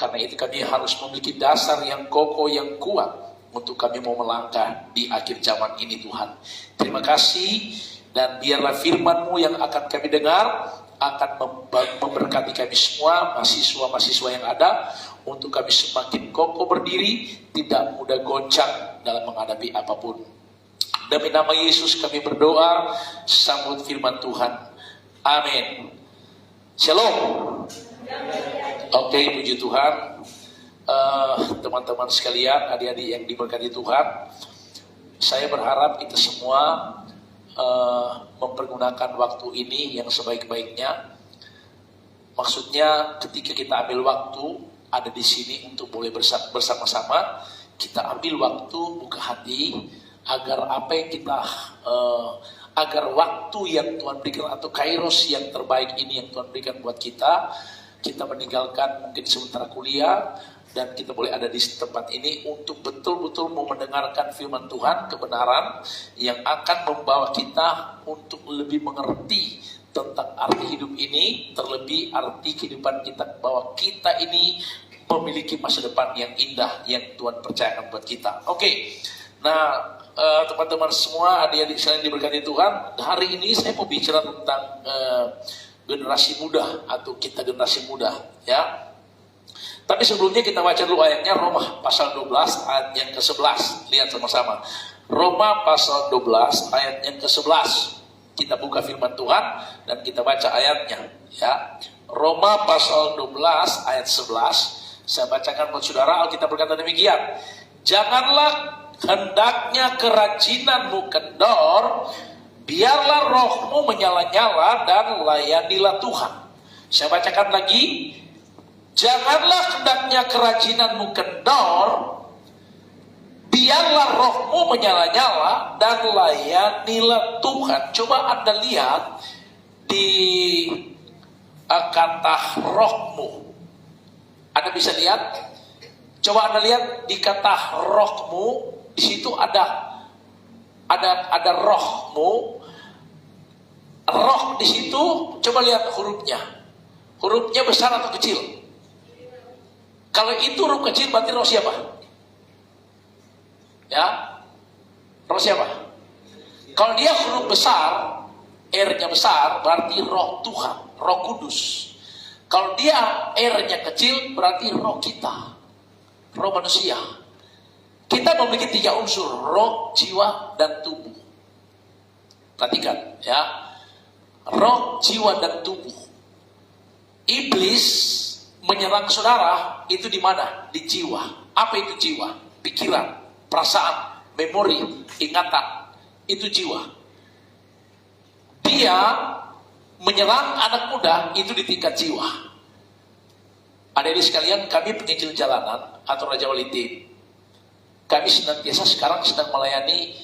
Karena itu kami harus memiliki dasar yang kokoh, yang kuat untuk kami mau melangkah di akhir zaman ini Tuhan. Terima kasih, dan biarlah firman-Mu yang akan kami dengar akan memberkati kami semua, mahasiswa-mahasiswa yang ada, untuk kami semakin kokoh berdiri, tidak mudah goncang dalam menghadapi apapun. Demi nama Yesus kami berdoa, sambut firman Tuhan. Amin. Shalom. Oke, puji Tuhan. Teman-teman sekalian, adik-adik yang diberkati Tuhan, saya berharap kita semua mempergunakan waktu ini yang sebaik-baiknya. Maksudnya ketika kita ambil waktu ada di sini untuk boleh bersama-sama, kita ambil waktu, buka hati, agar apa yang kita agar waktu yang Tuhan berikan atau kairos yang terbaik ini yang Tuhan berikan buat kita meninggalkan mungkin sementara kuliah, dan kita boleh ada di tempat ini untuk betul-betul mau mendengarkan firman Tuhan, kebenaran yang akan membawa kita untuk lebih mengerti tentang arti hidup ini, terlebih arti kehidupan kita, bahwa kita ini memiliki masa depan yang indah yang Tuhan percayakan buat kita. Oke. Nah, teman-teman semua, adik-adik sekalian diberkati Tuhan, hari ini saya mau bicara tentang generasi muda atau kita generasi muda, ya. Tapi sebelumnya kita baca dulu ayatnya, Roma pasal 12 ayat yang ke-11. Lihat sama-sama. Roma pasal 12 ayat yang ke-11. Kita buka firman Tuhan dan kita baca ayatnya, ya. Roma pasal 12 ayat 11. Saya bacakan buat saudara. Alkitab berkata demikian. Janganlah hendaknya kerajinanmu kendor, biarlah rohmu menyala-nyala dan layanilah Tuhan. Saya bacakan lagi. Janganlah hendaknya kerajinanmu kendor, biarlah rohmu menyala-nyala dan layanilah Tuhan. Coba Anda lihat di kata rohmu. Anda bisa lihat? Coba Anda lihat di kata rohmu. Di situ ada rohmu. Roh di situ, coba lihat hurufnya. Hurufnya besar atau kecil? Kalau itu huruf kecil berarti roh siapa? Ya, roh siapa? Kalau dia huruf besar, R-nya besar, berarti roh Tuhan, roh kudus. Kalau dia R-nya kecil, berarti roh kita, roh manusia. Kita memiliki 3 unsur, roh, jiwa, dan tubuh. Perhatikan, ya. Roh, jiwa, dan tubuh. Iblis menyerang saudara itu di mana? Di jiwa. Apa itu jiwa? Pikiran, perasaan, memori, ingatan. Itu jiwa. Dia menyerang anak muda itu di tingkat jiwa. Adik-adik sekalian, kami penginjil jalanan atau Raja Wali Tim, kami senantiasa sekarang sedang melayani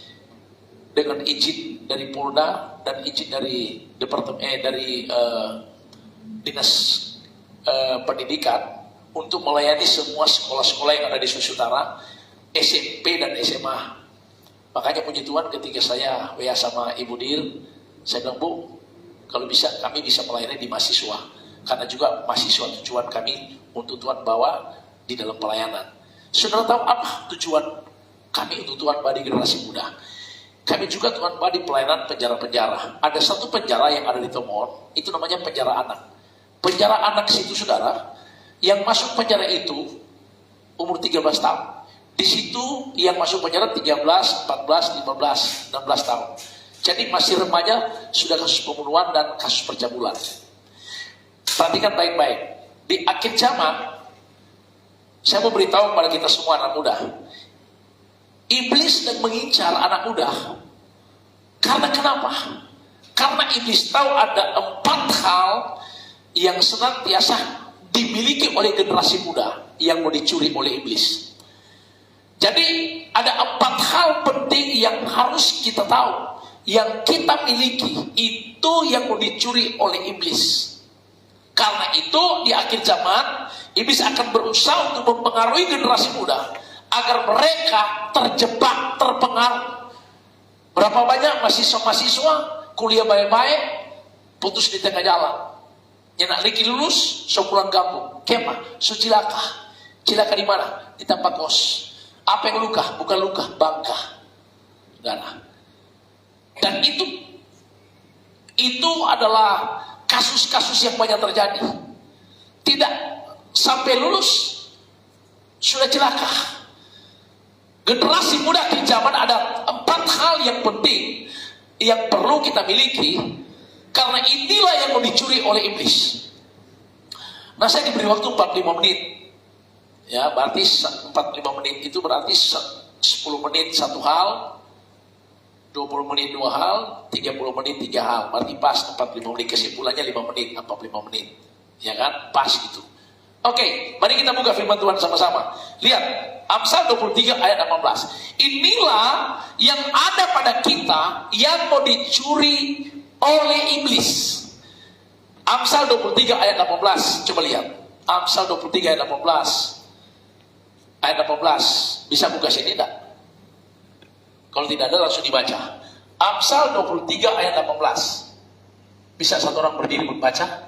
dengan izin dari Polda dan izin dari departemen dinas pendidikan untuk melayani semua sekolah-sekolah yang ada di Sulawesi Utara, SMP dan SMA. Makanya puji Tuhan ketika saya WA sama Ibu Dir, saya bilang, Bu, kalau bisa kami bisa melayani di mahasiswa, karena juga mahasiswa tujuan kami untuk Tuhan bawa di dalam pelayanan. Saudara tahu apa tujuan kami untuk Tuhan bawa di generasi muda? Kami juga Tuhan bawa di pelayanan penjara-penjara. Ada satu penjara yang ada di Tomon, itu namanya penjara anak. Penjara anak situ saudara, yang masuk penjara itu umur 13 tahun. Di situ yang masuk penjara 13, 14, 15, 16 tahun. Jadi masih remaja, sudah kasus pembunuhan dan kasus pencabulan. Perhatikan baik-baik. Di akhir zaman, saya mau beritahu kepada kita semua anak muda, iblis sedang mengincar anak muda. Karena kenapa? Karena iblis tahu ada 4 hal yang senantiasa dimiliki oleh generasi muda yang mau dicuri oleh iblis. Jadi ada 4 hal penting yang harus kita tahu, yang kita miliki, itu yang mau dicuri oleh iblis. Karena itu di akhir zaman iblis akan berusaha untuk mempengaruhi generasi muda agar mereka terjebak, terpengaruh. Berapa banyak mahasiswa-mahasiswa kuliah baik-baik putus di tengah jalan. Nyenak lagi lulus, so pulang kampung, kemah, so cilaka. Cilaka di mana? Di tempat kos. Apa yang luka? Bukan luka, bangka. Saudara. Dan itu adalah kasus-kasus yang banyak terjadi. Tidak sampai lulus sudah celaka. Generasi muda di zaman ada 4 hal yang penting yang perlu kita miliki, karena inilah yang mau dicuri oleh iblis. Nah, saya diberi waktu 45 menit. Ya, berarti 45 menit itu berarti 10 menit satu hal, 20 menit 2 hal, 30 menit 3 hal. Berarti pas 45 menit, kesimpulannya 5 menit, 45 menit. Ya kan? Pas gitu. Oke, mari kita buka firman Tuhan sama-sama. Lihat, Amsal 23 ayat 18. Inilah yang ada pada kita yang mau dicuri oleh iblis. Amsal 23 ayat 18. Coba lihat. Amsal 23 ayat 18. Ayat 18. Bisa buka sini enggak? Kalau tidak ada langsung dibaca. Amsal 23 ayat 18. Bisa satu orang berdiri membaca?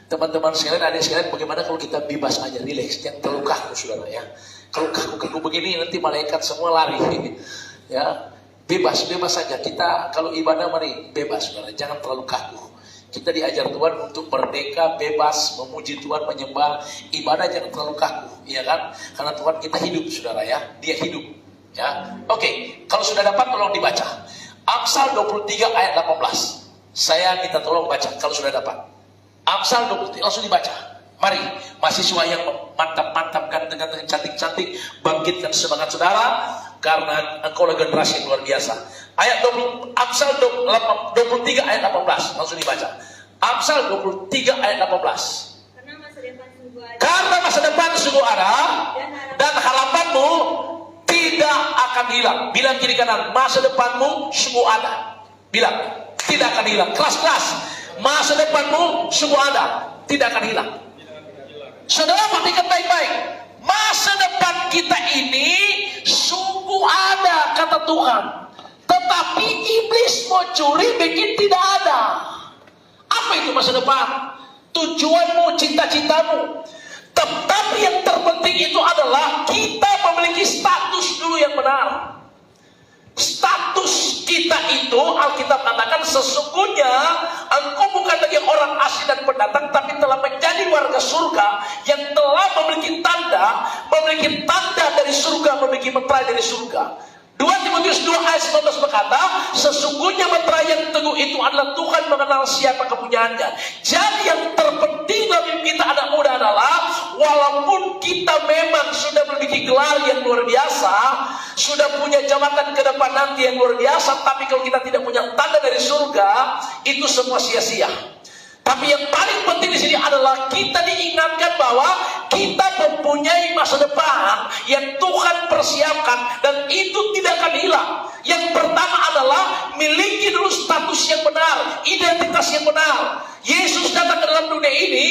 Teman-teman sekalian, adik sekalian, bagaimana kalau kita bebas aja, relax, jangan terlalu kaku, saudara ya. Kalau kaku begini nanti malaikat semua lari. Ya, bebas saja. Kita kalau ibadah mari bebas, saudara, jangan terlalu kaku. Kita diajar Tuhan untuk merdeka, bebas, memuji Tuhan, menyembah. Ibadah jangan terlalu kaku, ya kan? Karena Tuhan kita hidup, saudara ya. Dia hidup. Ya, oke. Kalau sudah dapat tolong dibaca. Amsal 23 ayat 18. Saya minta tolong baca kalau sudah dapat. Amsal 23 langsung dibaca. Mari mahasiswa yang mantap-mantap, ganteng-ganteng, cantik-cantik, bangkitkan semangat saudara, karena engkau adalah generasi yang luar biasa. Ayat 20, Amsal 23 ayat 18 langsung dibaca. Amsal 23 ayat 18. Karena masa depan sungguh ada dan harapanmu tidak akan hilang. Bilang kiri kanan, masa depanmu sungguh ada. Bilang, tidak akan hilang. Keras-keras. Masa depanmu sungguh ada, tidak akan hilang. Saudara perhatikan baik-baik. Masa depan kita ini sungguh ada, kata Tuhan. Tetapi iblis mau curi bikin tidak ada. Apa itu masa depan? Tujuanmu, cita-citamu. Tetapi yang terpenting itu adalah kita memiliki status dulu yang benar. Status kita itu, Alkitab katakan sesungguhnya engkau bukan lagi orang asing dan pendatang, tapi telah menjadi warga surga yang telah memiliki tanda dari surga, memiliki meterai dari surga. 2 Timotius 2 ayat 19 berkata, sesungguhnya meterai yang teguh itu adalah Tuhan mengenal siapa kepunyaannya. Jadi yang terpenting dalam kita anak muda adalah, walaupun kita memang sudah memiliki gelar yang luar biasa, sudah punya jabatan ke depan nanti yang luar biasa, tapi kalau kita tidak punya tanda dari surga, itu semua sia-sia. Tapi yang paling penting di sini adalah kita diingatkan bahwa kita mempunyai masa depan yang Tuhan persiapkan dan itu tidak akan hilang. Yang pertama adalah miliki dulu status yang benar, identitas yang benar. Yesus datang ke dalam dunia ini,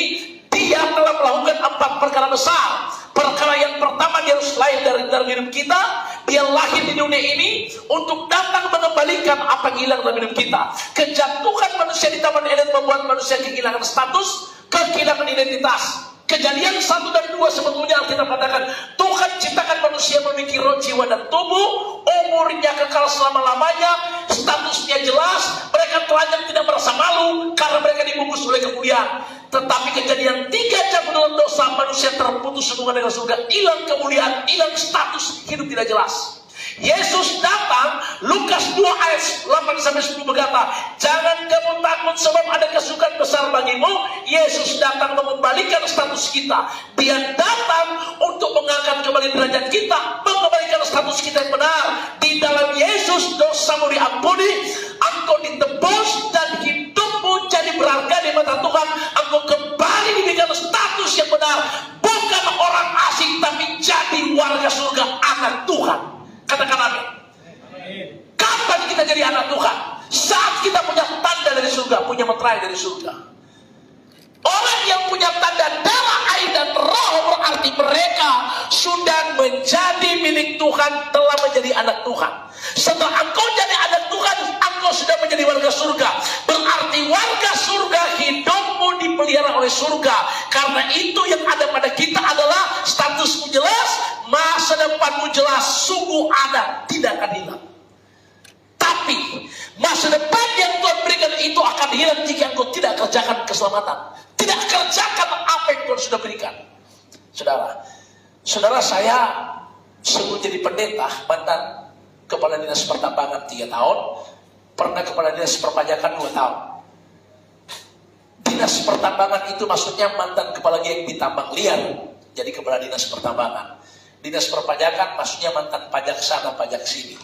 dia telah melakukan 4 perkara besar. Perkara yang pertama, dia harus lahir dari dalam hidup kita. Dia lahir di dunia ini untuk datang mengembalikan apa yang hilang dalam hidup kita. Kejatuhan manusia di Taman Eden membuat manusia kehilangan status, kehilangan identitas. Kejadian 1 dan 2 sebetulnya Alkitab katakan Tuhan ciptakan manusia memiliki roh, jiwa dan tubuh, umurnya kekal selama-lamanya, statusnya jelas, mereka telanjang tidak merasa malu karena mereka dibungkus oleh kemuliaan. Tetapi kejadian 3 jam dalam dosa, manusia terputus hubungan dengan surga, hilang kemuliaan, hilang status, hidup tidak jelas. Yesus datang, Lukas 2 ayat 8-10 berkata, jangan kamu takut sebab ada kesukaan besar bagimu. Yesus datang mengembalikan status kita. Dia datang untuk mengangkat kembali derajat kita, mengembalikan status kita yang benar. Di dalam Yesus dosamu diampuni, engkau ditebus dan hidupmu jadi berharga di mata Tuhan. Engkau kembali diberikan status yang benar, bukan orang asing tapi jadi warga surga, anak Tuhan. Katakan amin. Kapan kita jadi anak Tuhan? Saat kita punya tanda dari surga, punya meterai dari surga. Orang yang punya tanda darah, air dan roh berarti mereka sudah menjadi milik Tuhan, telah menjadi anak Tuhan. Setelah engkau jadi anak Tuhan, engkau sudah menjadi warga surga. Berarti warga surga hidupmu dipelihara oleh surga. Karena itu yang ada pada kita adalah status statusmu jelas, masa depanmu jelas, sungguh ada, tidak akan hilang. Tapi masa depan yang Tuhan berikan itu akan hilang jika engkau tidak kerjakan keselamatan, tidak kerjakan apa yang Tuhan sudah berikan. Saudara saya sebelum jadi pendeta, mantan kepala dinas pertambangan 3 tahun, pernah kepala dinas perpajakan 2 tahun. Dinas pertambangan itu maksudnya mantan kepala geng di tambang liar, jadi kepala dinas pertambangan. Dinas perpajakan maksudnya mantan pajak sana pajak sini.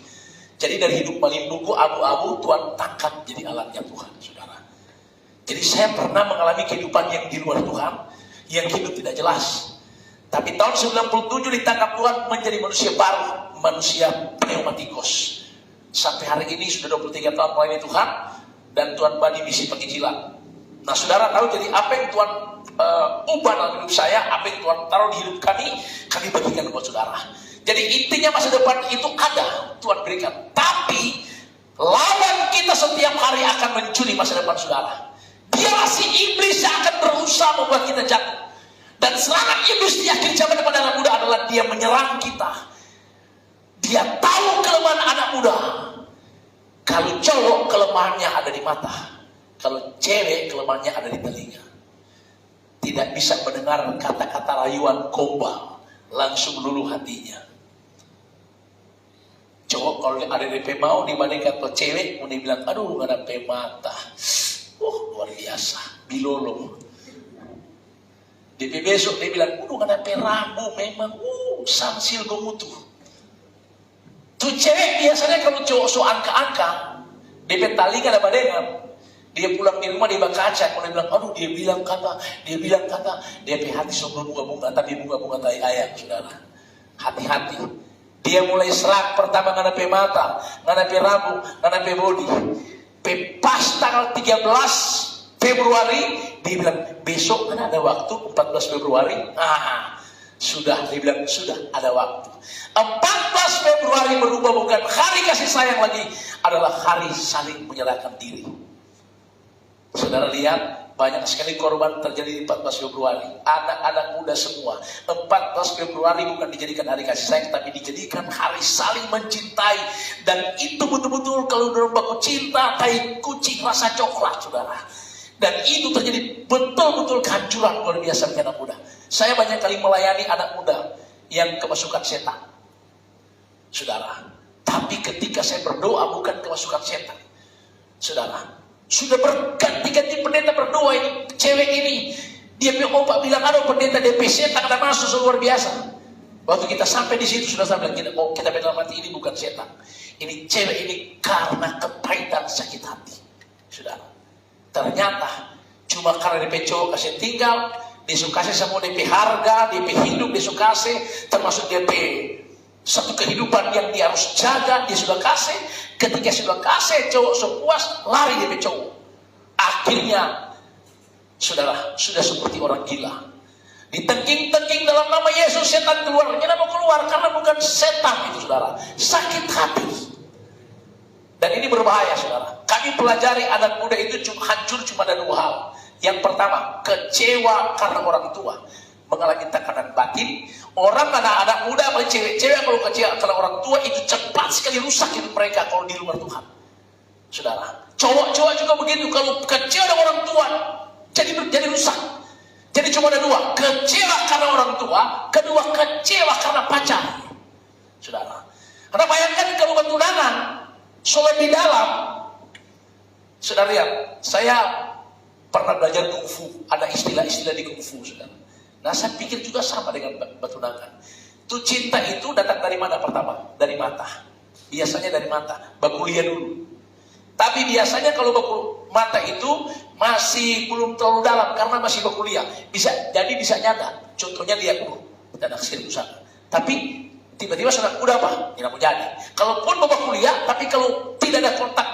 Jadi dari hidup malimbuku abu-abu Tuhan tangkap jadi alatnya Tuhan, saudara. Jadi saya pernah mengalami kehidupan yang di luar Tuhan, yang hidup tidak jelas. Tapi tahun 97 ditangkap Tuhan menjadi manusia baru, manusia pneumatikos. Sampai hari ini sudah 23 tahun melayani Tuhan, dan Tuhan bagi misi penginjilan. Nah saudara tahu jadi apa yang Tuhan ubah dalam hidup saya, apa yang Tuhan taruh di hidup kami bagikan buat saudara. Jadi intinya masa depan itu ada, Tuhan berikan. Tapi lawan kita setiap hari akan mencuri masa depan saudara. Dialah si iblis yang akan berusaha membuat kita jatuh. Dan serangan iblis di akhir zaman pada anak muda adalah dia menyerang kita. Dia tahu kelemahan anak muda. Kalau cowok kelemahannya ada di mata, kalau cewek kelemahannya ada di telinga. Tidak bisa mendengar kata-kata rayuan gombal, langsung luluh hatinya. Cowok kalau ada DP mau dibandingkan ke cewek, mau dibilang, aduh gak ada DP mata. Luar biasa, bilolo. DP besok dia bilang, gak ada DP rambu memang, samsil gomutu. Tuh cewek biasanya kalau cowok so angka-angka, DP tali gak ada badengan. Dia pulang di rumah dia kaca, kalau dia bilang, aduh dia bilang kata, DP hati so bunga-bunga, tapi bunga-bunga tai ayam, saudara. Hati-hati. Dia mulai serak pertama ngana pe mata, ngana pe rambut, ngana pe body. Pas tanggal 13 Februari dia bilang besok kan ada waktu 14 Februari. Sudah dia bilang sudah ada waktu. 14 Februari berubah bukan hari kasih sayang lagi, adalah hari saling menyerahkan diri. Saudara lihat, banyak sekali korban terjadi di 14 Februari. Anak-anak muda semua. 14 Februari bukan dijadikan hari kasih sayang, tapi dijadikan hari saling mencintai. Dan itu betul-betul kalau dalam baku cinta, tai kucing rasa coklat, saudara. Dan itu terjadi betul-betul kehancuran luar biasa bagi anak muda. Saya banyak kali melayani anak muda yang kemasukan setan, saudara. Tapi ketika saya berdoa bukan kemasukan setan, saudara. Sudah berganti-ganti pendeta berdoa ini, cewek ini. Dia punya opak bilang, aduh pendeta DPC tak ada masuk luar biasa. Waktu kita sampai di situ sudah saya bilang, kita dalam hati ini bukan setan. Ini cewek ini karena kepahitan sakit hati. Saudara. Ternyata cuma karena DP cowok kasih tinggal, dia suka kasih semua DP harga, DP hidup, dia suka kasih, termasuk DP satu kehidupan yang dia harus jaga, dia sudah kasih. Ketika sudah kasih cowok sepuas, lari DP cowok. Akhirnya saudara sudah seperti orang gila. Ditengking-tengking dalam nama Yesus, setan keluar. Kenapa keluar? Karena bukan setan itu saudara, sakit hati. Dan ini berbahaya saudara. Kami pelajari anak muda itu hancur cuma ada 2 hal. Yang pertama, kecewa karena orang tua, mengalami tekanan batin. Orang anak muda, cewek-cewek kalau kecewa karena orang tua itu cepat sekali rusak hidup mereka kalau di luar Tuhan. Saudara, cowok-cowok juga begitu, kalau kecewa dengan orang tua jadi rusak. Jadi cuma ada 2, kecewa karena orang tua, kedua kecewa karena pacar. Saudara, karena bayangkan kalau bertunangan, sholat di dalam. Saudara lihat, saya pernah belajar kungfu, ada istilah-istilah di kungfu, saudara. Nah saya pikir juga sama dengan bertunangan. Itu cinta itu datang dari mana pertama? Dari mata. Biasanya dari mata. Bakuliah dulu. Tapi biasanya kalau mata itu masih belum terlalu dalam karena masih bakuliah. Bisa nyata. Contohnya dia dan aksir usaha. Tapi tiba-tiba sudah udah apa? Tidak mau jadi. Kalaupun bakuliah, tapi kalau tidak ada kontak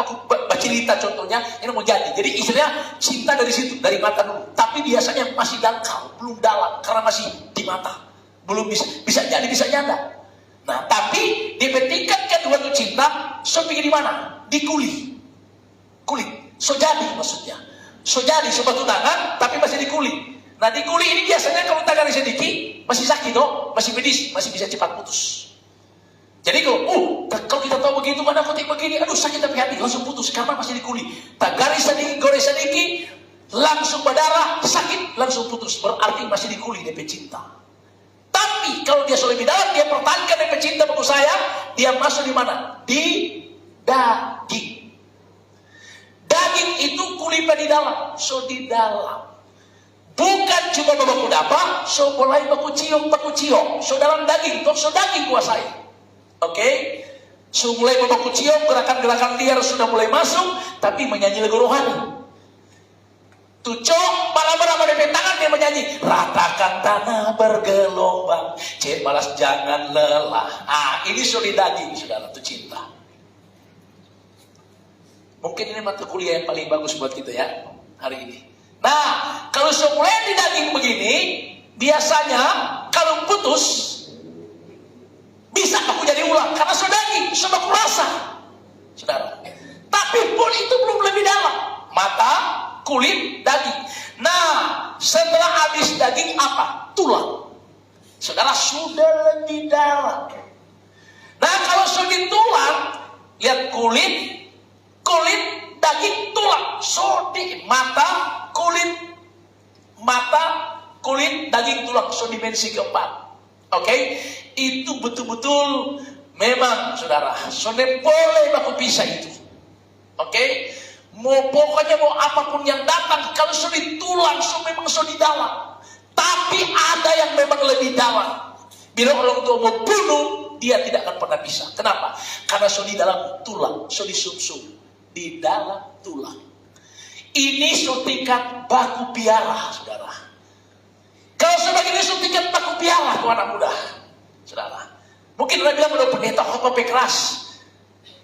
bacilita contohnya, ini mau jadi. Jadi istilahnya cinta dari situ, dari mata dulu. Tapi biasanya masih dangkal, belum dalam karena masih di mata. Belum bisa jadi, bisa nyata. Nah, tapi di tingkat kedua itu cinta, so pergi di mana? Di kulit. So jadi maksudnya. So jadi sebab tangan, tapi masih di kulit. Nah, di kulit ini biasanya kalau tangan sedikit masih sakit, toh. masih medis, masih bisa cepat putus. Jadi kalau kita tahu begitu, mana kotik begini, aduh sakit tapi hati, langsung putus karena masih di kuli. Tak garis sedikit, gores sedikit, langsung berdarah, sakit, langsung putus. Berarti masih di kuli DP cinta. Tapi kalau dia sudah lebih dalam, dia pertahankan DP cinta bagus saya, dia masuk di mana? Di daging. Daging itu kulitnya di dalam, so di dalam. Bukan cuma baku dapat, so mulai baku cium, so dalam daging, so daging kuasai. Oke, so mulai baku cium, gerakan-gerakan liar sudah mulai masuk, tapi menyanyi lagu rohani. Tucok, malam-malam ada tangan dia menyanyi, ratakan tanah bergelombang, cek balas jangan lelah. Ini so di daging, saudara, itu cinta. Mungkin ini mata kuliah yang paling bagus buat kita ya, hari ini. Nah, kalau so mulai di daging begini, biasanya kalau putus, bisa aku jadi ulang karena so daging, so aku rasa, saudara. Tapi pun itu belum lebih dalam. Mata, kulit, daging. Nah, setelah habis daging apa? Tulang. Saudara, sudah lebih dalam. Nah, kalau sudah tulang, lihat kulit, daging, tulang. So di mata, kulit, daging, tulang. So dimensi keempat. Oke, itu betul-betul memang saudara, sudah boleh aku pisah itu. Oke, pokoknya mau apapun yang datang, kalau sudah tulang, memang sudah di dalam. Tapi ada yang memang lebih dalam. Bila orang tua mau bunuh, dia tidak akan pernah bisa. Kenapa? Karena sudah di dalam tulang, sudah di sumsum, di dalam tulang. Ini tingkat baku piara, saudara. Kalau sebagainya tingkat baku piala tuh anak muda, saudara. Mungkin Anda bilang udah pendeta apa keras.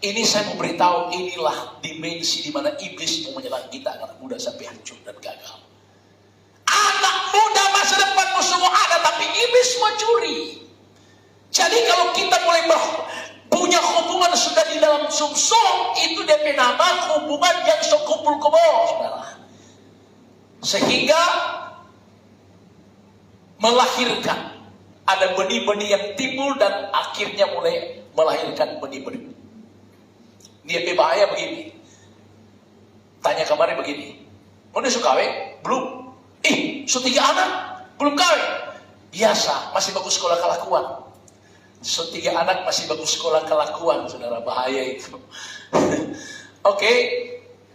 Ini saya mau beritahu, inilah dimensi di mana iblis mau menyerang kita anak muda sampai hancur dan gagal. Anak muda masa depanmu semua ada, tapi iblis mau curi. Jadi kalau kita mulai punya hubungan sudah di dalam sumsum, itu DP nama hubungan yang kumpul kebo, saudara. Sehingga melahirkan ada benih-benih yang timbul dan akhirnya mulai melahirkan benih-benih. Dia berbahaya begini. Tanya kemarin begini, udah suka kawin? Belum. So 3 anak belum kawin. Biasa, masih bagus sekolah kelakuan. So 3 anak masih bagus sekolah kelakuan, saudara, bahaya itu. Oke,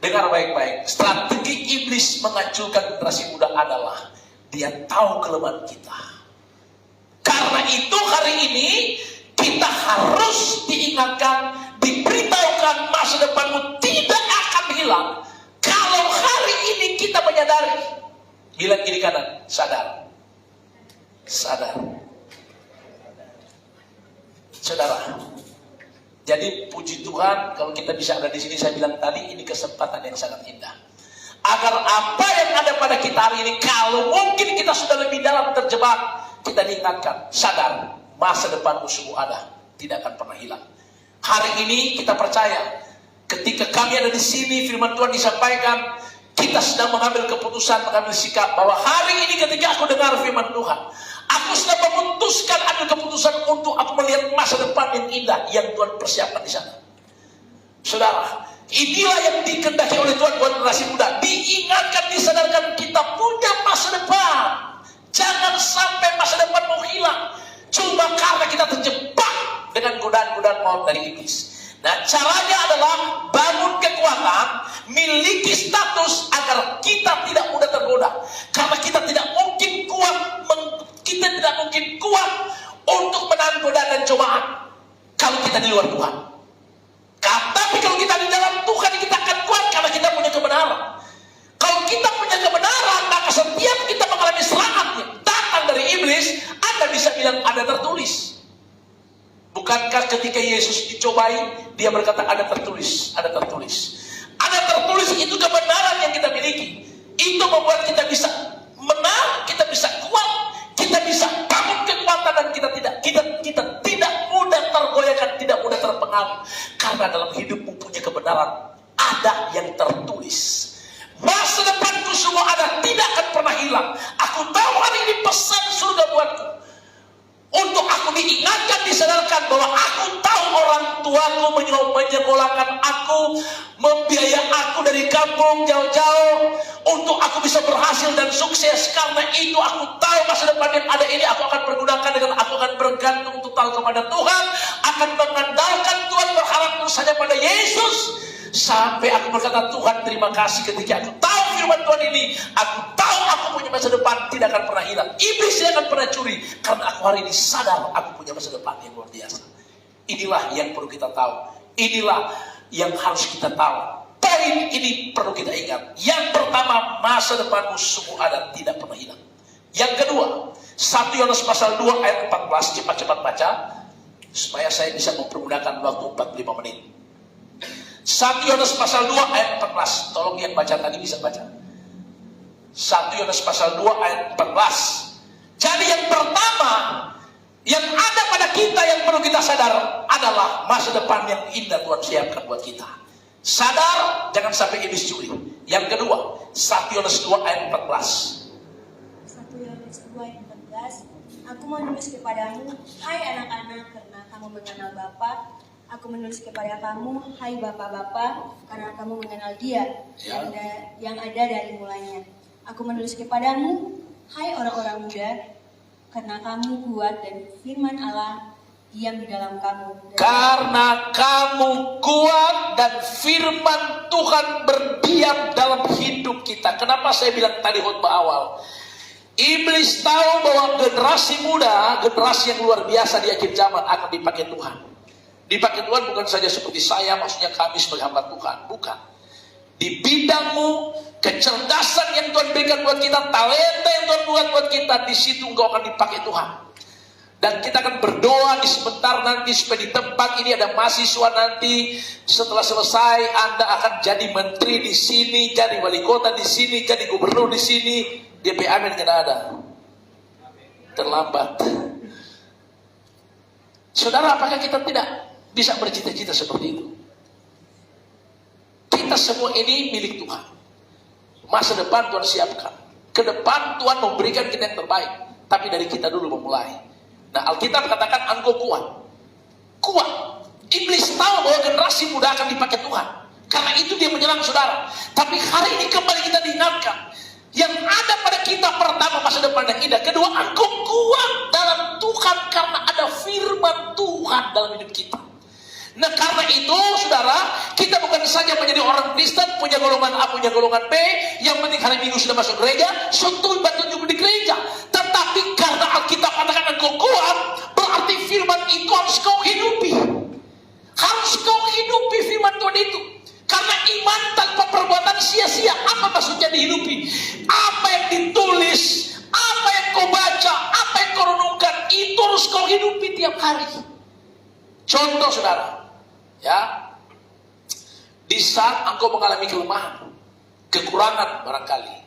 dengar baik-baik. Strategi iblis menghancurkan generasi muda adalah dia tahu kelemahan kita. Karena itu hari ini kita harus diingatkan, diberitahukan masa depanmu tidak akan hilang. Kalau hari ini kita menyadari, bilang kiri kanan, sadar. Saudara, jadi puji Tuhan kalau kita bisa ada di sini. Saya bilang tadi ini kesempatan yang sangat indah. Agar apa yang ada pada kita hari ini, kalau mungkin kita sudah lebih dalam terjebak, kita diingatkan, sadar, masa depanmu semua ada, tidak akan pernah hilang. Hari ini kita percaya, ketika kami ada di sini, firman Tuhan disampaikan, kita sedang mengambil keputusan, mengambil sikap, bahwa hari ini ketika aku dengar firman Tuhan, aku sudah memutuskan ambil keputusan untuk aku melihat masa depan yang indah, yang Tuhan persiapkan di sana. Saudara, inilah yang dikehendaki oleh Tuhan buat generasi muda. Diingatkan, disadarkan kita punya masa depan. Jangan sampai masa depan mau hilang cuma karena kita terjebak dengan godaan-godaan maut dari iblis. Nah, caranya adalah bangun kekuatan, miliki status agar kita tidak mudah tergoda. Karena kita tidak mungkin kuat untuk menahan godaan dan cobaan kalau kita di luar Tuhan. Tapi kalau kita di dalam Tuhan, kita akan kuat karena kita punya kebenaran. Kalau kita punya kebenaran, maka setiap kita mengalami serangan yang datang dari iblis, Anda bisa bilang ada tertulis. Bukankah ketika Yesus dicobai, dia berkata ada tertulis, ada tertulis. Ada tertulis, itu kebenaran yang kita miliki. Itu membuat kita bisa menang, kita bisa kuat, kita bisa bangun kekuatan, dan kita tidak mudah tergoyahkan, tidak mudah terpengaruh. Karena dalam hidupmu punya kebenaran, ada yang tertulis. Masa depanku semua ada, tidak akan pernah hilang. Aku tahu hari ini pesan surga buatku. Untuk aku diingatkan, disadarkan bahwa aku tahu orang tuaku menyekolahkan aku, membiayai aku dari kampung jauh-jauh untuk aku bisa berhasil dan sukses. Karena itu aku tahu masa depan yang ada ini aku akan pergunakan dengan aku akan bergantung total kepada Tuhan, akan mengandalkan Tuhan, berharap saja pada Yesus. Sampai aku berkata, Tuhan terima kasih ketika aku tahu firman Tuhan ini. Aku tahu aku punya masa depan tidak akan pernah hilang. Iblis tidak akan pernah curi. Karena aku hari ini sadar aku punya masa depan yang luar biasa. Inilah yang perlu kita tahu. Inilah yang harus kita tahu. Poin ini perlu kita ingat. Yang pertama, masa depanmu sungguh ada, tidak pernah hilang. Yang kedua, 1 Yohanes pasal 2 ayat 14. Cepat-cepat baca supaya saya bisa mempergunakan waktu 45 menit. 1 Yohanes pasal 2 ayat 14. Tolong yang baca tadi bisa baca. 1 Yohanes pasal 2 ayat 14. Jadi yang pertama yang ada pada kita yang perlu kita sadar adalah masa depan yang indah Tuhan siapkan buat kita. Sadar, jangan sampai iblis curi. Yang kedua, 1 Yohanes 2 ayat 14. 1 Yohanes 2 ayat 14. Aku menulis kepadamu, hai anak-anak, karena kamu mengenal Bapa. Aku menulis kepada kamu, hai Bapa-Bapa, karena kamu mengenal Dia yang ada dari mulanya. Aku menulis kepadamu, hai orang-orang muda, karena kamu kuat dan firman Allah diam di dalam kamu. Karena kamu kuat dan firman Tuhan berdiam dalam hidup kita. Kenapa saya bilang tadi khotbah awal? Iblis tahu bahwa generasi muda, generasi yang luar biasa di akhir zaman akan dipakai Tuhan. Dipakai Tuhan bukan saja seperti saya, maksudnya kami sebagai hamba Tuhan. Bukan. Di bidangmu, kecerdasan yang Tuhan berikan buat kita, talenta yang Tuhan buat kita, di situ engkau akan dipakai Tuhan. Dan kita akan berdoa di sebentar nanti supaya di tempat ini ada mahasiswa nanti. Setelah selesai, Anda akan jadi menteri di sini, jadi wali kota di sini, jadi gubernur di sini. DP amin tidak ada. Terlambat. Saudara, apakah kita tidak bisa bercita-cita seperti itu? Kita semua ini milik Tuhan. Masa depan Tuhan siapkan. Ke depan Tuhan memberikan kita yang terbaik. Tapi dari kita dulu memulai. Nah, Alkitab katakan engkau kuat. Kuat. Iblis tahu bahwa generasi muda akan dipakai Tuhan. Karena itu dia menyerang saudara. Tapi hari ini kembali kita diingatkan. Yang ada pada kita pertama masa depan yang indah. Kedua, engkau kuat dalam Tuhan karena ada firman Tuhan dalam hidup kita. Nah, karena itu, saudara, kita bukan saja menjadi orang Kristen, punya golongan A, punya golongan B, yang penting hari Minggu sudah masuk gereja, suntuk batu juga di gereja. Tetapi karena Alkitab katakan engkau kuat, berarti firman itu harus kau hidupi. Harus kau hidupi firman Tuhan itu. Karena iman tanpa perbuatan sia-sia. Apa maksudnya dihidupi? Apa yang ditulis, apa yang kau baca, apa yang kau renungkan, itu harus kau hidupi tiap hari. Contoh saudara, ya, di saat engkau mengalami kelemahan, kekurangan barangkali,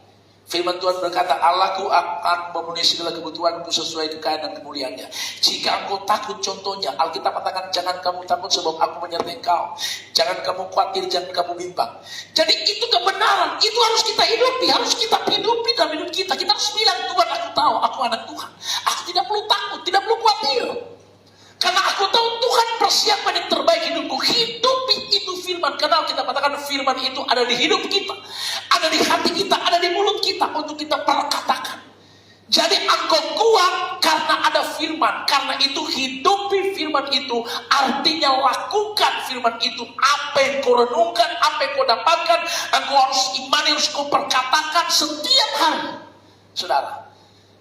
firman Tuhan berkata, Allahku akan memenuhi segala kebutuhanku sesuai kekayaan dan kemuliaannya. Jika engkau takut, contohnya, Alkitab katakan, jangan kamu takut sebab aku menyertai engkau. Jangan kamu khawatir, jangan kamu bimbang. Jadi itu kebenaran, itu harus kita hidupi, harus kita hidupi dalam hidup kita. Kita harus bilang, Tuhan aku tahu, aku anak Tuhan. Aku tidak perlu takut, tidak perlu khawatir. Karena aku tahu Tuhan persiapkan yang terbaik hidupku. Hidupi itu firman. Karena kita katakan firman itu ada di hidup kita. Ada di hati kita, ada di mulut kita. Untuk kita perkatakan. Jadi engkau kuat karena ada firman. Karena itu hidupi firman itu. Artinya lakukan firman itu. Apa yang kau renungkan, apa yang kau dapatkan. Engkau harus imani, harus kau perkatakan setiap hari. Saudara,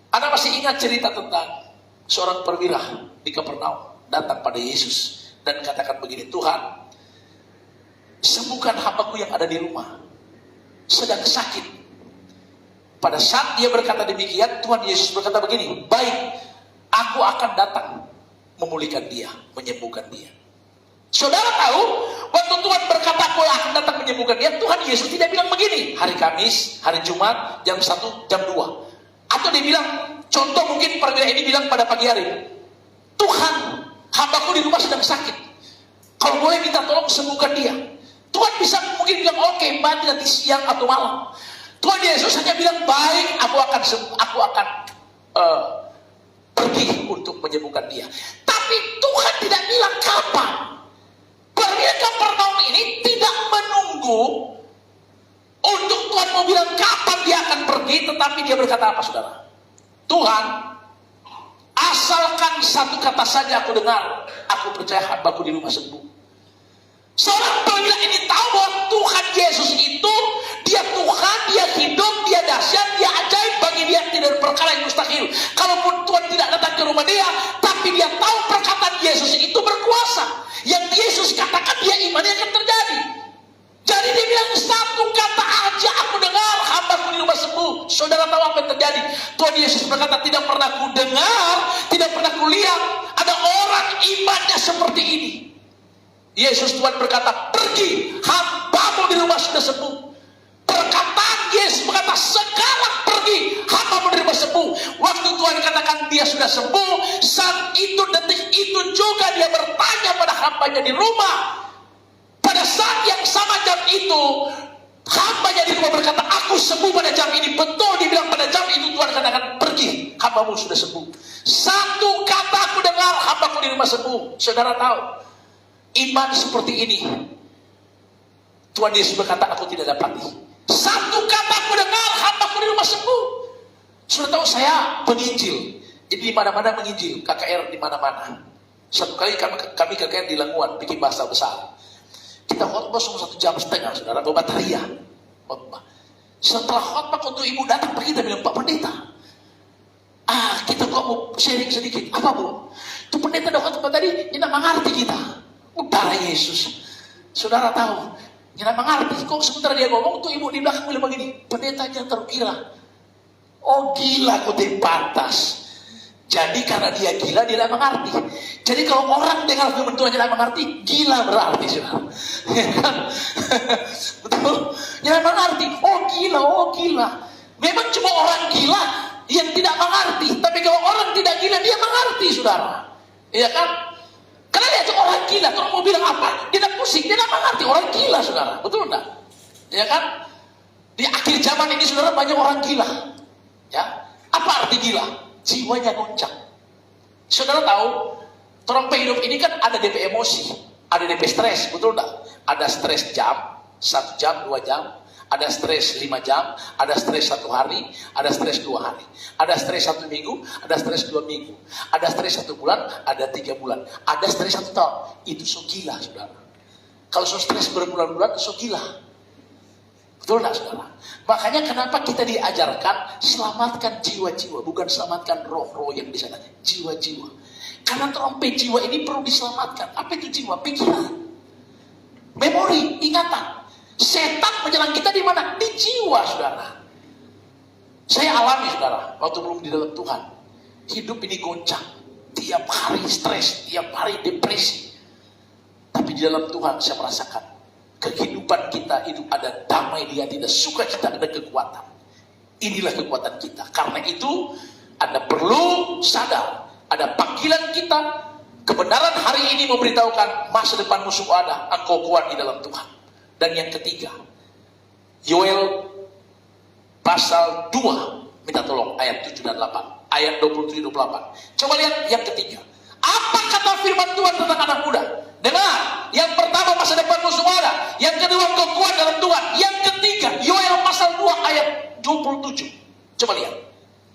Anda masih ingat cerita tentang seorang perwira di Kapernaum datang pada Yesus dan katakan begini, Tuhan, sembuhkan hambaku yang ada di rumah, sedang sakit. Pada saat dia berkata demikian, Tuhan Yesus berkata begini, baik, aku akan datang memulihkan dia, menyembuhkan dia. Saudara tahu, waktu Tuhan berkata aku akan datang menyembuhkan dia, Tuhan Yesus tidak bilang begini, hari Kamis, hari Jumat, jam 1, jam 2. Atau dia bilang, contoh mungkin perwira ini bilang pada pagi hari, Tuhan, hambaku di rumah sedang sakit. Kalau boleh minta tolong sembuhkan dia. Tuhan bisa mungkin bilang, oke, mandi nanti siang atau malam. Tuhan Yesus hanya bilang, baik, aku akan pergi untuk menyembuhkan dia. Tapi Tuhan tidak bilang kapan. Pergi ke Kapernaum ini tidak menunggu untuk Tuhan mau bilang kapan dia akan pergi, tetapi dia berkata apa, saudara? Tuhan, asalkan satu kata saja aku dengar, aku percaya hambaku di rumah sembuh. Seorang perwira ini tahu bahwa Tuhan Yesus itu, dia Tuhan, dia hidup, dia dahsyat, dia ajaib, bagi dia tidak ada perkara yang mustahil. Kalaupun Tuhan tidak datang ke rumah dia, tapi dia tahu perkataan Yesus itu berkuasa. Yang Yesus katakan, dia imannya akan terjadi. Jadi dia bilang, satu kata aja aku dengar, hambaku di rumah sembuh. Saudara tahu apa yang terjadi? Tuhan Yesus berkata, tidak pernah ku dengar, tidak pernah ku lihat ada orang imannya seperti ini. Yesus Tuhan berkata, pergi, hambamu di rumah sudah sembuh. Perkataan Yesus berkata, sekarang pergi, hambamu di rumah sembuh. Waktu Tuhan katakan dia sudah sembuh, saat itu, detik itu juga dia bertanya pada hambanya di rumah. Pada saat yang sama jam itu, hambanya di rumah berkata, aku sembuh pada jam ini. Betul, dibilang pada jam itu Tuhan katakan, pergi, hambamu sudah sembuh. Satu kata aku dengar, hambaku di rumah sembuh. Saudara tahu, iman seperti ini Tuhan Yesus berkata, aku tidak dapati. Satu kata aku dengar, hambaku di rumah sembuh. Sudah tahu saya penginjil, jadi di mana-mana menginjil, KKR di mana-mana. Satu kali kami KKR di Lenguan bikin bahasa besar. Kita khotbah cuma 1,5 jam, saudara, bawa bataria khotbah. Setelah khotbah untuk ibu datang, kita bilang, Pak Pendeta, kita kok mau sharing sedikit. Apa, Bu? Itu pendeta dah khotbah tadi, tidak mengerti kita. Darah Yesus. Saudara tahu, tidak mengerti. Kok sebentar dia ngomong, tuh ibu di belakang bilang begini, pendeta jangan terkira. Oh gila, kau pantas. Jadi karena dia gila, dia tidak mengerti. Jadi kalau orang dengar firman Tuhan tidak mengerti, gila berarti, saudara. Betul? Tidak mengerti. Oh gila. Memang cuma orang gila yang tidak mengerti. Tapi kalau orang tidak gila, dia mengerti, saudara. Iya kan? Karena dia itu orang gila. Kalau mau bilang apa, dia tidak pusing, dia tidak mengerti. Orang gila, saudara. Betul enggak? Ya kan? Di akhir zaman ini, saudara, banyak orang gila. Ya, apa arti gila? Jiwanya goncang. Saudara tahu, orang hidup ini kan ada DP emosi, ada DP stres, betul enggak? Ada stres jam, 1 jam, 2 jam, ada stres 5 jam, ada stres 1 hari, ada stres 2 hari, ada stres 1 minggu, ada stres 2 minggu, ada stres 1 bulan, ada 3 bulan, ada stres 1 tahun. Itu so gila, saudara. Kalau so stres berbulan-bulan, so gila. Betul enggak, saudara? Makanya kenapa kita diajarkan selamatkan jiwa-jiwa, bukan selamatkan roh-roh yang di sana, jiwa-jiwa. Karena trompet jiwa ini perlu diselamatkan. Apa itu jiwa? Pikiran, memori, ingatan. Setan menyerang kita di mana? Di jiwa, saudara. Saya alami, saudara, waktu belum di dalam Tuhan, hidup ini goncang, tiap hari stres, tiap hari depresi. Tapi di dalam Tuhan saya merasakan kehidupan kita itu ada damai di hati, ada sukacita, ada kekuatan. Inilah kekuatan kita. Karena itu Anda perlu sadar, ada panggilan kita. Kebenaran hari ini memberitahukan masa depan musuh ada, engkau kuat di dalam Tuhan. Dan yang ketiga, Yoel pasal 2, minta tolong ayat 7 dan 8, ayat 27-28. Coba lihat yang ketiga. Apa kata firman Tuhan tentang anak muda? Dengar, yang pertama masa depan musuh ada, yang kedua engkau kuat dalam Tuhan, yang ketiga Yoel pasal 2 ayat 27. Coba lihat,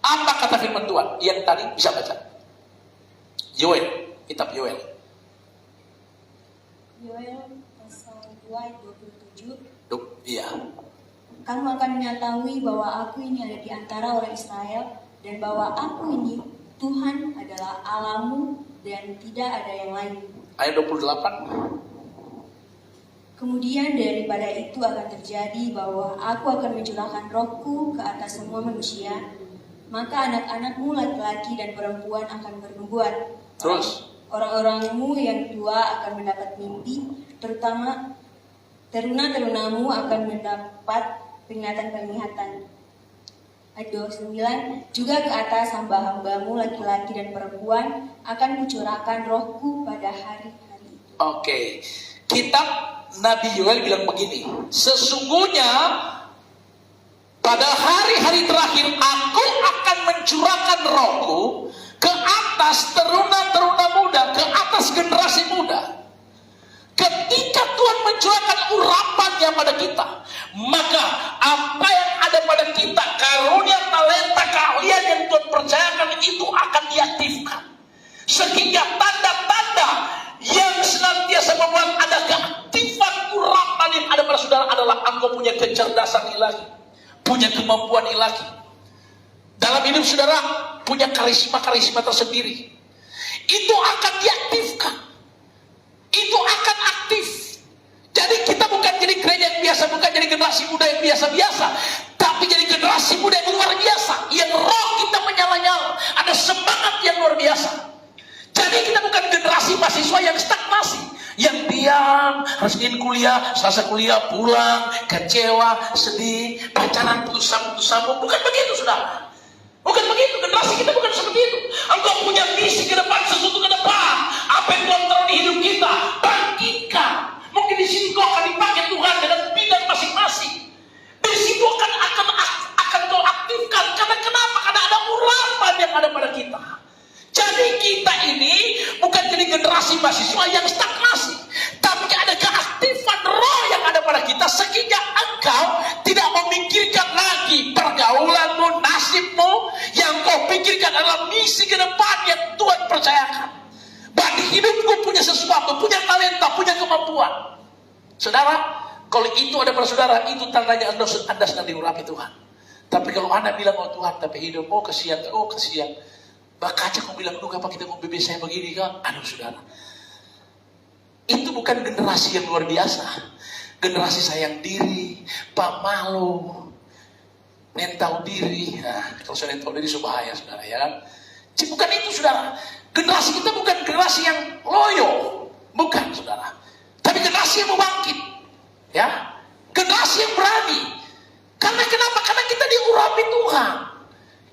apa kata firman Tuhan? Yang tadi bisa baca. Yoel, kitab Yoel. Yoel pasal 2 ayat 27. Iya. Kamu akan mengetahui bahwa aku ini ada di antara orang Israel, dan bahwa aku ini Tuhan adalah Allahmu dan tidak ada yang lain. Ayat 28. Kemudian daripada itu akan terjadi bahwa aku akan mencurahkan rohku ke atas semua manusia, maka anak-anakmu laki-laki dan perempuan akan bernubuat. Terus Orang-orangmu yang tua akan mendapat mimpi, terutama teruna-terunamu akan mendapat penglihatan-penglihatan. Ayat 29, juga ke atas hamba-hambamu laki-laki dan perempuan akan kucurahkan rohku pada hari-hari itu. Oke. Kitab Nabi Yoel bilang begini, sesungguhnya pada hari-hari terakhir aku akan mencurahkan rohku ke atas teruna-teruna muda, ke atas generasi muda. Ketika Tuhan mencurahkan urapannya pada kita, maka apa yang ada pada kita, karunia, talenta, keahlian yang Tuhan percayakan itu akan diaktifkan. Sehingga tanda-tanda yang senantiasa membuat ada keaktifan urapan yang ada pada saudara adalah engkau punya kecerdasan ilahi, punya kemampuan ilahi. Dalam hidup saudara punya karisma-karisma tersendiri. Itu akan diaktifkan. Itu akan aktif. Jadi kita bukan jadi gereja yang biasa, bukan jadi generasi muda yang biasa-biasa, tapi jadi generasi muda yang luar biasa, yang roh kita menyala-nyala, ada semangat yang luar biasa. Jadi kita bukan generasi mahasiswa yang stagnasi, yang diam, harus ingin kuliah, selesai kuliah pulang, kecewa, sedih, pacaran, putus sambung. Bukan begitu, saudara. Bukan begitu, generasi kita bukan seperti itu. Engkau punya misi ke depan, sesuatu ke depan. Apa yang Tuhan taruh di hidup kita, bangkitkan. Mungkin di sini kau akan dipakai Tuhan dengan bidang masing-masing. Di situ akan kau aktifkan. Karena kenapa? Karena ada urapan yang ada pada kita. Jadi kita ini bukan jadi generasi mahasiswa yang stagnasi, tapi ada keaktifan roh yang ada pada kita, sehingga engkau tidak memikirkan lagi pergaulanmu, nasibmu. Yang kau pikirkan adalah misi ke depan yang Tuhan percayakan. Bahwa hidupku punya sesuatu, punya talenta, punya kemampuan. Saudara, kalau itu ada pada saudara, itu tandanya Anda sedang diurapi Tuhan. Tapi kalau Anda bilang, oh Tuhan, tapi hidup, oh kasihan. Bahkan aja kau bilang, duh apa kita mau bebas saya begini kan? Aduh saudara, itu bukan generasi yang luar biasa. Generasi sayang diri, pamalu, nentau diri. Nah, kalau saya nentau diri itu bahaya saudara, ya kan? Bukan itu saudara. Generasi kita bukan generasi yang loyo, bukan saudara. Tapi generasi yang mau bangkit, ya, generasi yang berani. Karena kenapa? Karena kita diurapi Tuhan.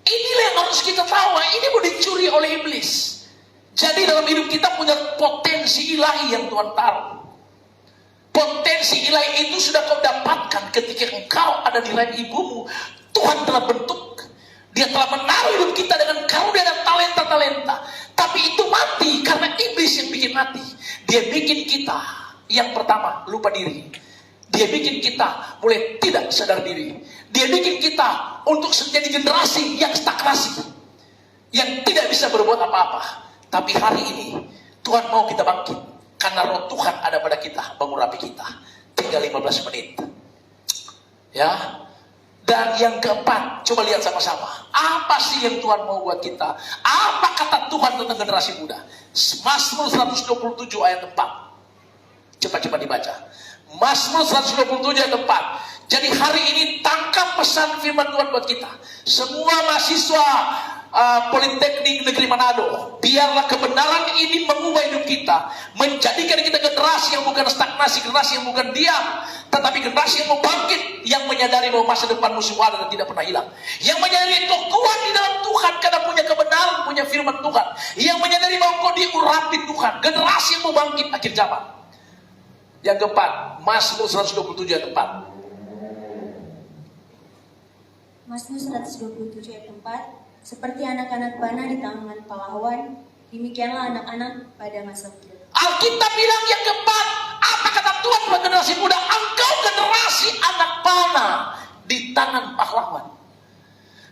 Inilah yang harus kita tahu. Ini mau dicuri oleh iblis. Jadi dalam hidup kita punya potensi ilahi yang Tuhan taruh. Potensi ilahi itu sudah kau dapatkan ketika engkau ada di rahim ibumu. Tuhan telah bentuk. Dia telah menaruh hidup kita dengan karunia dan talenta-talenta. Tapi itu mati karena iblis yang bikin mati. Dia bikin kita yang pertama lupa diri. Dia bikin kita mulai tidak sadar diri. Dia bikin kita untuk menjadi generasi yang stagnasi, yang tidak bisa berbuat apa-apa. Tapi hari ini Tuhan mau kita bangkit, karena roh Tuhan ada pada kita, mengurapi kita. Tinggal 15 menit. Ya. Dan yang keempat, coba lihat sama-sama. Apa sih yang Tuhan mau buat kita? Apa kata Tuhan tentang generasi muda? Mazmur 127 ayat 4. Cepat-cepat dibaca. Mazmur 127 ayat 4. Jadi hari ini tangkap pesan firman Tuhan buat kita. Semua mahasiswa Politeknik Negeri Manado, biarlah kebenaran ini mengubah hidup kita, menjadikan kita generasi yang bukan stagnasi, generasi yang bukan diam, tetapi generasi yang mau bangkit, yang menyadari bahwa masa depan musuh ada dan tidak pernah hilang, yang menyadari kau kuat di dalam Tuhan karena punya kebenaran, punya firman Tuhan, yang menyadari bahwa kau diurapi Tuhan, generasi yang mau bangkit akhir zaman. Yang keempat, Mazmur 127 ayat 4. Mazmur 127 ayat 4. Seperti anak-anak panah di tangan pahlawan, demikianlah anak-anak pada masa muda. Alkitab bilang yang keempat, apa kata Tuhan buat generasi muda? Engkau generasi anak panah di tangan pahlawan.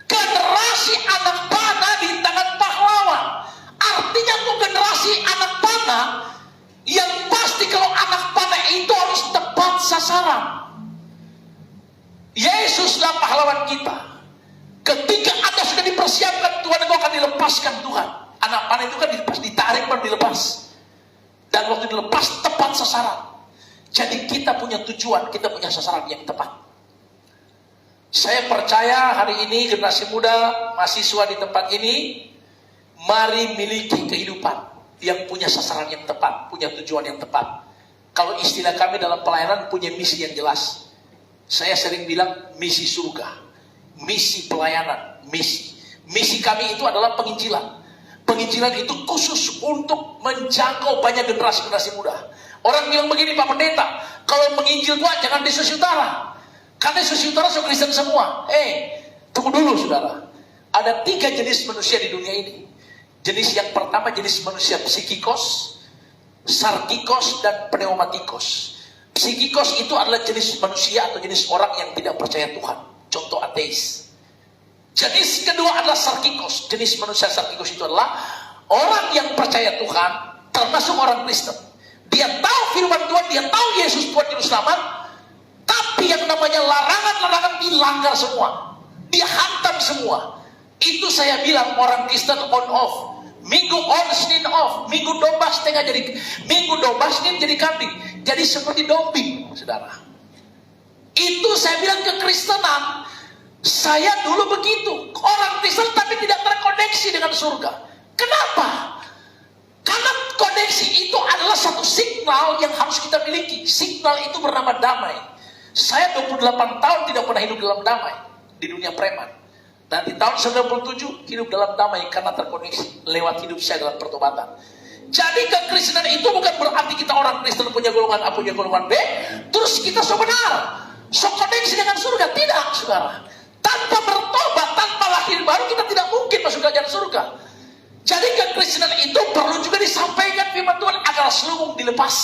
Generasi anak panah di tangan pahlawan. Artinya tuh generasi anak panah yang pasti kalau anak panah itu harus tepat sasaran. Yesuslah pahlawan kita. Ketika Anda sudah dipersiapkan Tuhan, engkau akan dilepaskan Tuhan. Anak panah itu kan dilepas, ditarik baru dilepas. Dan waktu dilepas tepat sasaran. Jadi kita punya tujuan, kita punya sasaran yang tepat. Saya percaya hari ini generasi muda, mahasiswa di tempat ini, mari miliki kehidupan yang punya sasaran yang tepat, punya tujuan yang tepat. Kalau istilah kami dalam pelayanan punya misi yang jelas. Saya sering bilang misi surga. Misi pelayanan, misi kami itu adalah penginjilan. Penginjilan itu khusus untuk menjangkau banyak generasi muda. Orang bilang begini, Pak Pendeta, kalau menginjil Tuhan jangan di Sulawesi Utara, karena Sulawesi Utara sudah Kristen semua. Tunggu dulu saudara. Ada 3 jenis manusia di dunia ini. Jenis yang pertama jenis manusia psikikos, sarkikos, dan pneumatikos. Psikikos itu adalah jenis manusia atau jenis orang yang tidak percaya Tuhan. Contoh ateis. Jenis kedua adalah sarkikos. Jenis manusia sarkikos itu adalah orang yang percaya Tuhan, termasuk orang Kristen. Dia tahu firman Tuhan, dia tahu Yesus Tuhan Juru Selamat, tapi yang namanya larangan-larangan dilanggar semua. Dia hantam semua. Itu saya bilang orang Kristen on off. Minggu on, Senin off. Minggu domba setengah jadi, minggu domba Senin jadi kambing. Jadi seperti dombing, saudara. Itu saya bilang kekristenan. Saya dulu begitu. Orang Kristen tapi tidak terkoneksi dengan surga. Kenapa? Karena koneksi itu adalah satu signal yang harus kita miliki. Signal itu bernama damai. Saya 28 tahun tidak pernah hidup dalam damai di dunia preman. Nanti tahun 97 hidup dalam damai karena terkoneksi lewat hidup saya dalam pertobatan. Jadi kekristenan itu bukan berarti kita orang Kristen punya golongan A, punya golongan B, terus kita so benar, so koneksi dengan surga. Tidak, saudara. Tanpa bertobat, tanpa lahir baru, kita tidak mungkin masuk kerajaan surga. Jadi kekristenan itu perlu juga disampaikan firman Tuhan agar selubung dilepas.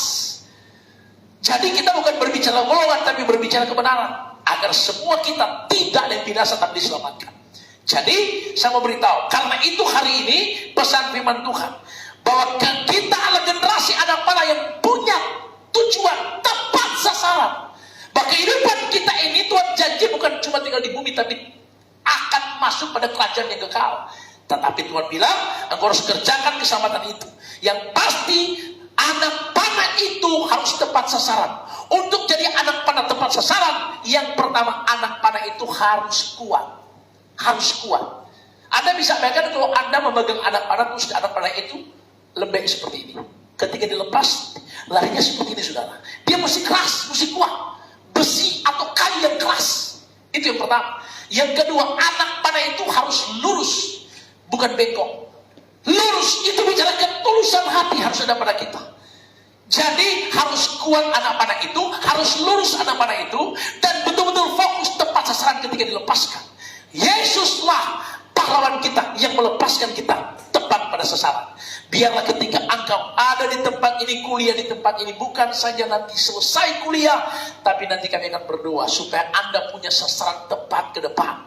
Jadi kita bukan berbicara golongan, tapi berbicara kebenaran. Agar semua kita tidak ada yang binasa tapi diselamatkan. Jadi saya mau beritahu, karena itu hari ini pesan firman Tuhan bahwa kita adalah generasi anak panah yang punya tujuan tepat sasaran. Bahwa kehidupan kita ini Tuhan janji bukan cuma tinggal di bumi, tapi akan masuk pada kerajaan yang kekal. Tetapi Tuhan bilang, engkau harus kerjakan keselamatan itu. Yang pasti anak panah itu harus tepat sasaran. Untuk jadi anak panah tepat sasaran, yang pertama anak panah itu harus kuat. Harus kuat. Anda bisa bayangkan kalau Anda memegang anak panah, terus anak panah itu lembek seperti ini. Ketika dilepas, larinya seperti ini, saudara. Dia mesti keras, mesti kuat. Besi atau kayu yang keras. Itu yang pertama. Yang kedua, anak panah itu harus lurus, bukan bengkok. Lurus itu bicara ketulusan hati harus ada pada kita. Jadi harus kuat anak panah itu, harus lurus anak panah itu, dan betul-betul fokus tepat sasaran ketika dilepaskan. Yesuslah pahlawan kita yang melepaskan kita tepat pada sasaran. Biarlah ketika engkau ada di tempat ini, kuliah di tempat ini, bukan saja nanti selesai kuliah, tapi nanti kami akan berdoa supaya Anda punya sasaran tepat ke depan.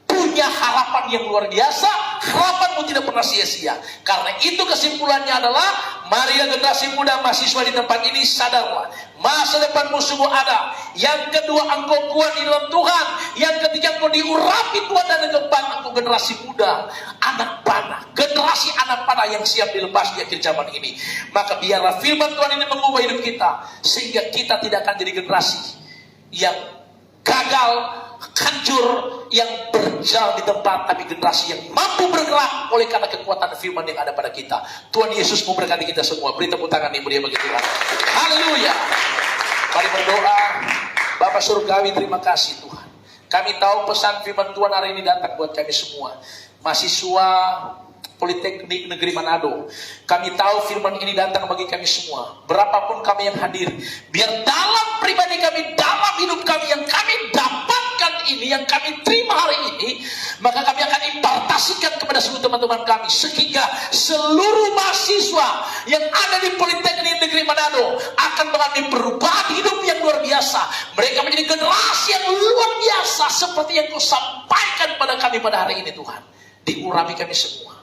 Punya harapan yang luar biasa, harapanmu tidak pernah sia-sia. Karena itu kesimpulannya adalah, marilah generasi muda mahasiswa di tempat ini sadarlah, masa depanmu sungguh ada. Yang kedua, engkau kuat di dalam Tuhan. Yang ketiga, engkau diurapi Tuhan, dan yang keempat, engkau generasi muda, anak panah, generasi anak panah yang siap dilepas di akhir zaman ini. Maka biarlah firman Tuhan ini mengubah hidup kita, sehingga kita tidak akan jadi generasi yang gagal, hancur, yang berjalan di tempat, tapi generasi yang mampu bergerak oleh karena kekuatan firman yang ada pada kita. Tuhan Yesus memberkati kita semua. Beri tepuk tangan yang mulia bagi Tuhan. Haleluya. Mari berdoa. Bapa Surgawi, terima kasih Tuhan. Kami tahu pesan firman Tuhan hari ini datang buat kami semua. Mahasiswa Politeknik Negeri Manado. Kami tahu firman ini datang bagi kami semua. Berapapun kami yang hadir, biar dalam pribadi kami, dalam hidup kami yang kami dapatkan ini, yang kami terima hari ini, maka kami akan impartasikan kepada seluruh teman-teman kami, sehingga seluruh mahasiswa yang ada di Politeknik Negeri Manado akan mengalami perubahan hidup yang luar biasa. Mereka menjadi generasi yang luar biasa, seperti yang Kau sampaikan pada kami pada hari ini Tuhan. Diurapi kami semua.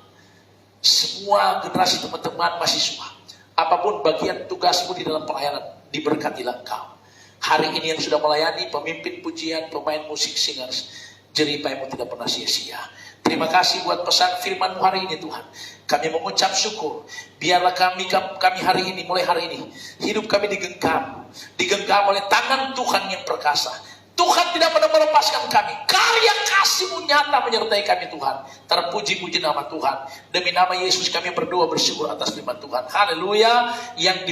Semua generasi teman-teman mahasiswa, apapun bagian tugasmu di dalam pelayanan, diberkatilah Engkau. Hari ini yang sudah melayani, pemimpin pujian, pemain musik, singers, jeripaimu tidak pernah sia-sia. Terima kasih buat pesan firman-Mu hari ini Tuhan. Kami mengucap syukur. Biarlah kami hari ini, mulai hari ini, hidup kami digenggam oleh tangan Tuhan yang perkasa. Tuhan tidak pernah melepaskan kami. Karya kasih-Mu nyata menyertai kami Tuhan. Terpuji-puji nama Tuhan. Demi nama Yesus kami berdoa bersyukur atas firman Tuhan. Haleluya. Yang